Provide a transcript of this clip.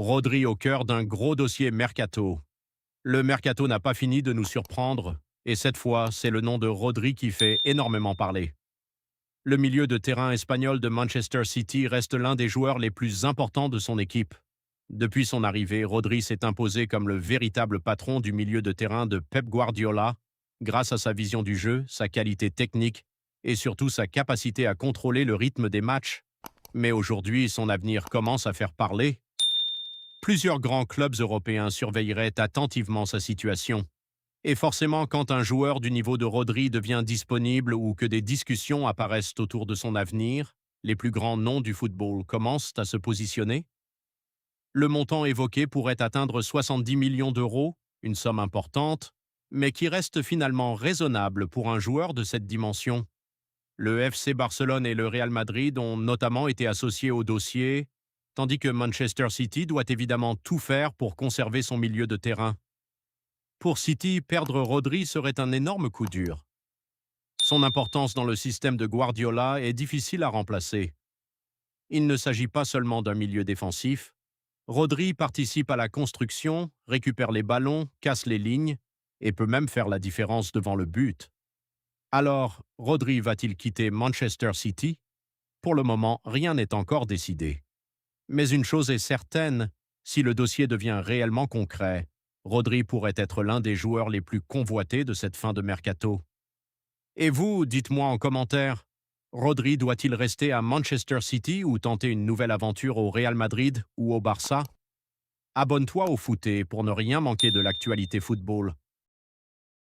Rodri au cœur d'un gros dossier mercato. Le mercato n'a pas fini de nous surprendre, et cette fois, c'est le nom de Rodri qui fait énormément parler. Le milieu de terrain espagnol de Manchester City reste l'un des joueurs les plus importants de son équipe. Depuis son arrivée, Rodri s'est imposé comme le véritable patron du milieu de terrain de Pep Guardiola, grâce à sa vision du jeu, sa qualité technique et surtout sa capacité à contrôler le rythme des matchs. Mais aujourd'hui, son avenir commence à faire parler. Plusieurs grands clubs européens surveilleraient attentivement sa situation. Et forcément, quand un joueur du niveau de Rodri devient disponible ou que des discussions apparaissent autour de son avenir, les plus grands noms du football commencent à se positionner. Le montant évoqué pourrait atteindre 70 millions d'euros, une somme importante, mais qui reste finalement raisonnable pour un joueur de cette dimension. Le FC Barcelone et le Real Madrid ont notamment été associés au dossier, tandis que Manchester City doit évidemment tout faire pour conserver son milieu de terrain. Pour City, perdre Rodri serait un énorme coup dur. Son importance dans le système de Guardiola est difficile à remplacer. Il ne s'agit pas seulement d'un milieu défensif. Rodri participe à la construction, récupère les ballons, casse les lignes et peut même faire la différence devant le but. Alors, Rodri va-t-il quitter Manchester City? Pour le moment, rien n'est encore décidé. Mais une chose est certaine, si le dossier devient réellement concret, Rodri pourrait être l'un des joueurs les plus convoités de cette fin de mercato. Et vous, dites-moi en commentaire, Rodri doit-il rester à Manchester City ou tenter une nouvelle aventure au Real Madrid ou au Barça? Abonne-toi au Footé pour ne rien manquer de l'actualité football.